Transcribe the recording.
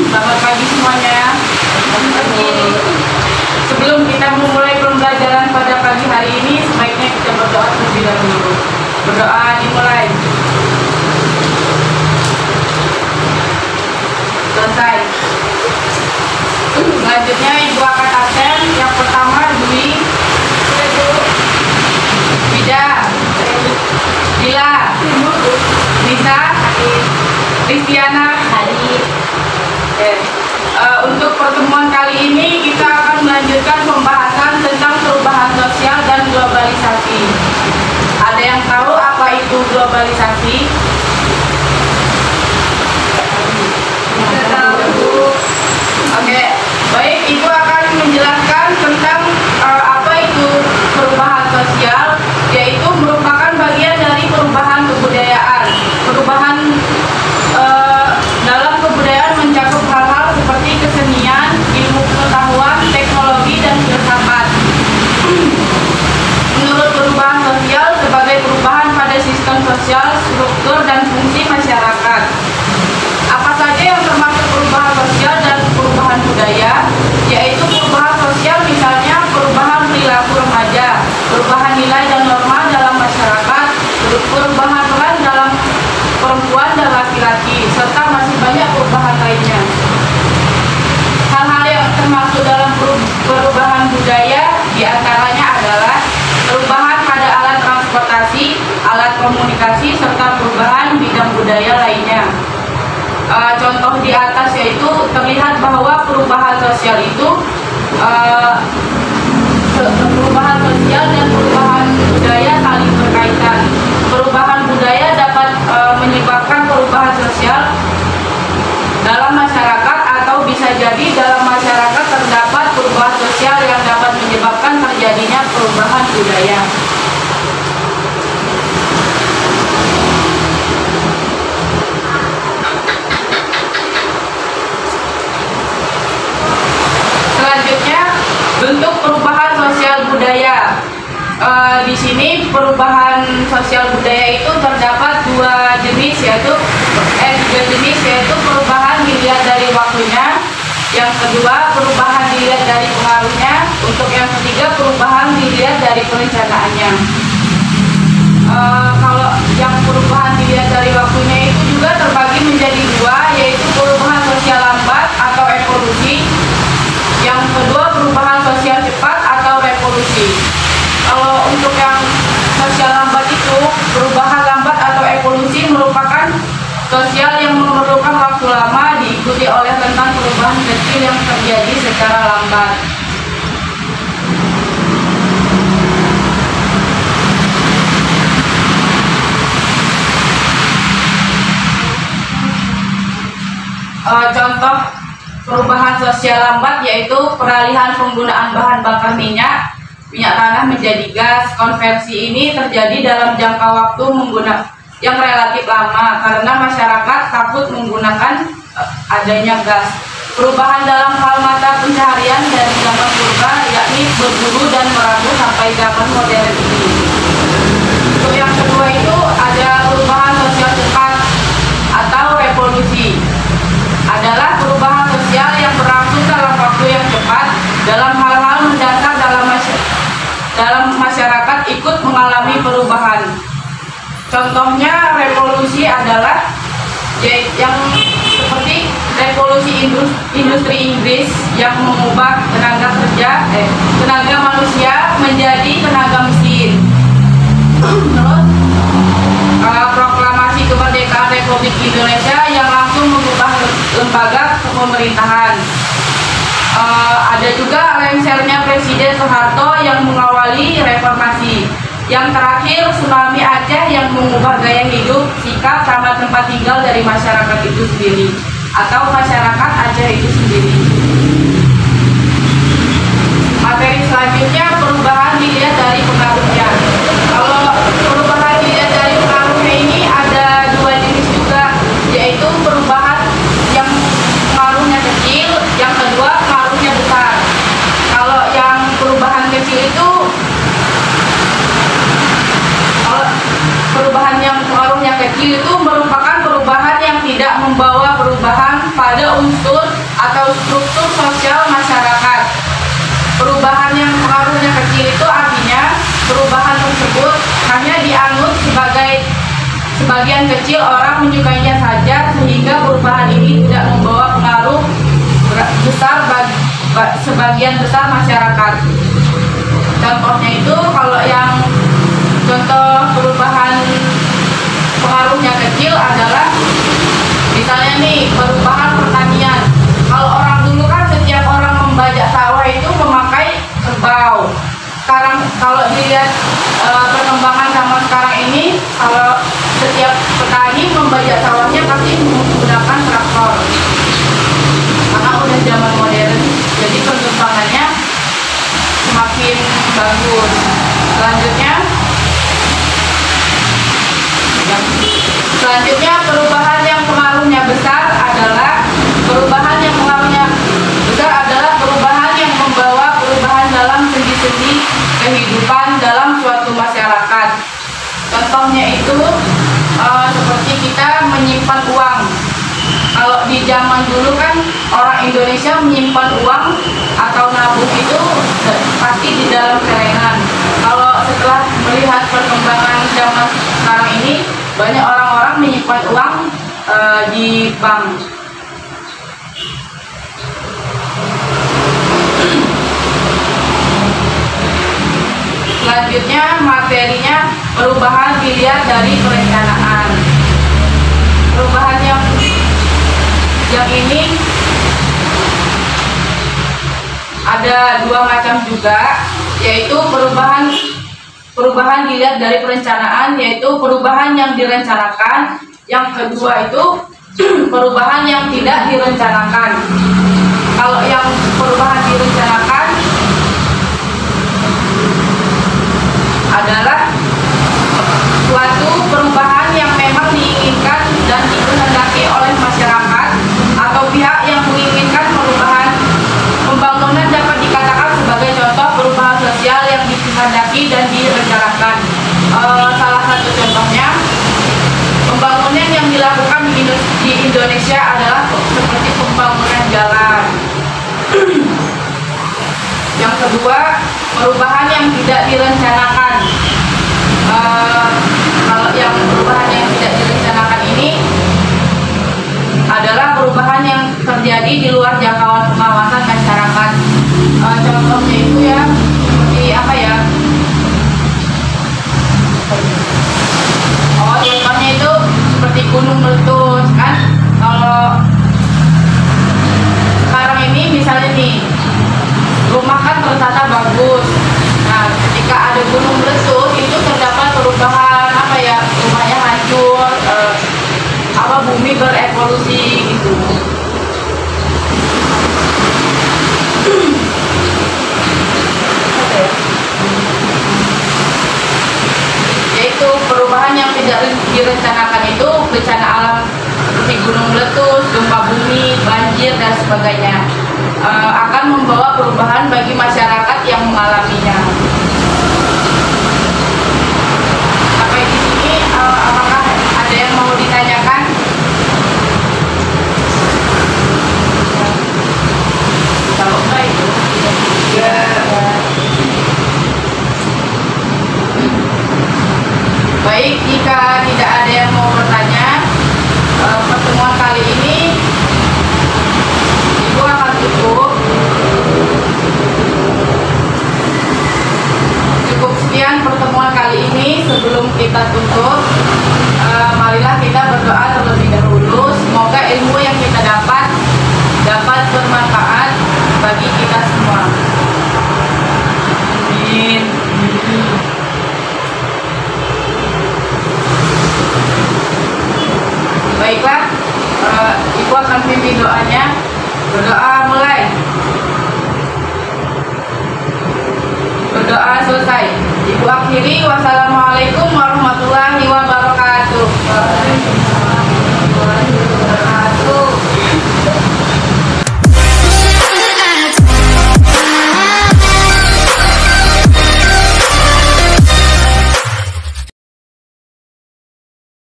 Selamat pagi semuanya. Sebelum kita memulai pembelajaran pada pagi hari ini, sebaiknya kita berdoa terlebih dahulu. Berdoa dimulai. Selesai. Selanjutnya Ibu akan absen. Yang pertama Dwi, Vida, Dila, Nisa, Kristiana, untuk pertemuan kali ini kita akan melanjutkan pembahasan tentang perubahan sosial dan globalisasi. Ada yang tahu apa itu globalisasi? Tidak tahu. Oke, baik, Ibu akan menjelaskan tentang apa itu perubahan sosial, yaitu merupakan bagian dari perubahan kebudayaan. Perubahan dalam kebudayaan mencakup hal-hal seperti kesenian, ilmu pengetahuan, teknologi, dan filsafat. Menurut perubahan sosial sebagai perubahan pada sistem sosial, struktur, dan fungsi masyarakat. Apa saja yang termasuk perubahan sosial dan perubahan budaya? Yaitu perubahan sosial misalnya perubahan perilaku remaja, perubahan nilai dan norma dalam masyarakat, perubahan peran dalam perempuan dan laki-laki, serta masih banyak perubahan lainnya. Hal-hal yang termasuk dalam perubahan budaya diantaranya adalah perubahan pada alat transportasi, alat komunikasi, serta perubahan bidang budaya lainnya. Contoh di atas yaitu terlihat bahwa perubahan sosial itu perubahan sosial dan perubahan budaya saling berkaitan. Perubahan budaya dapat menyebabkan perubahan sosial dalam masyarakat, atau bisa jadi dalam masyarakat terdapat perubahan sosial yang dapat menyebabkan terjadinya perubahan budaya. Selanjutnya, bentuk perubahan sosial budaya. Di sini perubahan sosial budaya itu terdapat tiga jenis yaitu perubahan dilihat dari waktunya, yang kedua perubahan dilihat dari pengaruhnya, untuk yang ketiga perubahan dilihat dari perencanaannya. Kalau yang perubahan dilihat dari waktunya itu juga terbagi menjadi dua, yaitu perubahan sosial lambat atau evolusi, yang kedua perubahan sosial cepat atau revolusi. Kalau untuk yang sosial lambat itu, perubahan lambat atau evolusi merupakan sosial yang memerlukan waktu lama diikuti oleh tentang perubahan kecil yang terjadi secara lambat. Contoh perubahan sosial lambat yaitu peralihan penggunaan bahan bakar minyak tanah menjadi gas. Konversi ini terjadi dalam jangka waktu yang relatif lama karena masyarakat takut menggunakan adanya gas. Perubahan dalam hal mata pencaharian dari zaman purba, yakni berburu dan merabu, sampai zaman modern ini. Untuk yang kedua itu ada perubahan sosial cepat atau revolusi. Adalah perubahan sosial yang berlangsung dalam waktu yang cepat dalam hal-hal mendasar dalam masyarakat ikut mengalami perubahan. Contohnya revolusi adalah yang seperti revolusi industri Inggris yang mengubah tenaga manusia menjadi tenaga mesin. Terus proklamasi kemerdekaan Republik Indonesia yang langsung mengubah lembaga pemerintahan. Ada juga lengsernya Presiden Soeharto yang mengawali reformasi. Yang terakhir, tsunami Aceh yang mengubah gaya hidup, sikap, sama tempat tinggal dari masyarakat itu sendiri atau masyarakat Aceh itu sendiri. Materi selanjutnya, perubahan dilihat dari pengaruhnya. Kalau perubahan dilihat dari pengaruhnya ini ada dua jenis juga, yaitu perubahan yang pengaruhnya kecil, yang kedua pengaruhnya besar. Kalau yang perubahan kecil itu, perubahan yang pengaruhnya kecil itu merupakan perubahan yang tidak membawa perubahan pada unsur atau struktur sosial masyarakat. Perubahan yang pengaruhnya kecil itu artinya perubahan tersebut hanya dianut sebagian kecil orang menyukainya saja, sehingga perubahan ini tidak membawa pengaruh besar bagi sebagian besar masyarakat. Contohnya itu, kalau yang contoh perubahan pengaruhnya kecil adalah misalnya nih, perubahan pertanian. Kalau orang dulu kan setiap orang membajak sawah itu memakai kerbau. Sekarang kalau dilihat perkembangan zaman sekarang ini, kalau setiap petani membajak sawahnya pasti menggunakan traktor. Karena udah zaman modern, jadi perkembangannya semakin bagus. Selanjutnya perubahan yang pengaruhnya besar adalah perubahan yang membawa perubahan dalam sendi-sendi kehidupan dalam suatu masyarakat. Contohnya itu seperti kita menyimpan uang. Kalau di zaman dulu kan orang Indonesia menyimpan uang atau nabung itu pasti di dalam celengan. Kalau setelah melihat perkembangan zaman sekarang ini, banyak orang-orang menyimpan uang di bank. Selanjutnya materinya, perubahan dilihat dari perencanaan. Perubahan yang ini ada dua macam juga, yaitu perubahan dilihat dari perencanaan, yaitu perubahan yang direncanakan. Yang kedua itu perubahan yang tidak direncanakan. Kalau yang perubahan direncanakan adalah suatu perubahan yang memang diinginkan dan dikehendaki oleh masyarakat atau pihak yang menginginkan perubahan. Pembangunan dapat dikatakan sebagai contoh perubahan sosial yang dikehendaki dan direncanakan. Salah satu contohnya, pembangunan yang dilakukan di Indonesia adalah seperti pembangunan jalan. Yang kedua, perubahan yang tidak direncanakan. Kalau yang perubahan yang tidak direncanakan ini adalah perubahan yang terjadi di luar jangkauan pengawasan masyarakat. Contohnya itu ya, seperti apa ya? Contohnya itu seperti gunung meletus kan. Kalau sekarang ini misalnya nih, rumah kan tertata bagus. Nah, ketika ada gunung meletus itu terdapat perubahan apa ya? Rumahnya hancur, bumi berevolusi gitu. Yaitu perubahan yang tidak direncanakan itu bencana alam seperti gunung meletus, gempa bumi, banjir dan sebagainya akan membawa perubahan bagi masyarakat yang mengalaminya. Sampai di sini apakah ada yang mau ditanyakan? Kalau enggak itu ya. Baik, jika tidak ada yang mau bertanya, pertemuan kali ini Silakan pimpin doanya. Berdoa mulai. Berdoa selesai. Ibu akhiri, wassalamualaikum warahmatullahi wabarakatuh.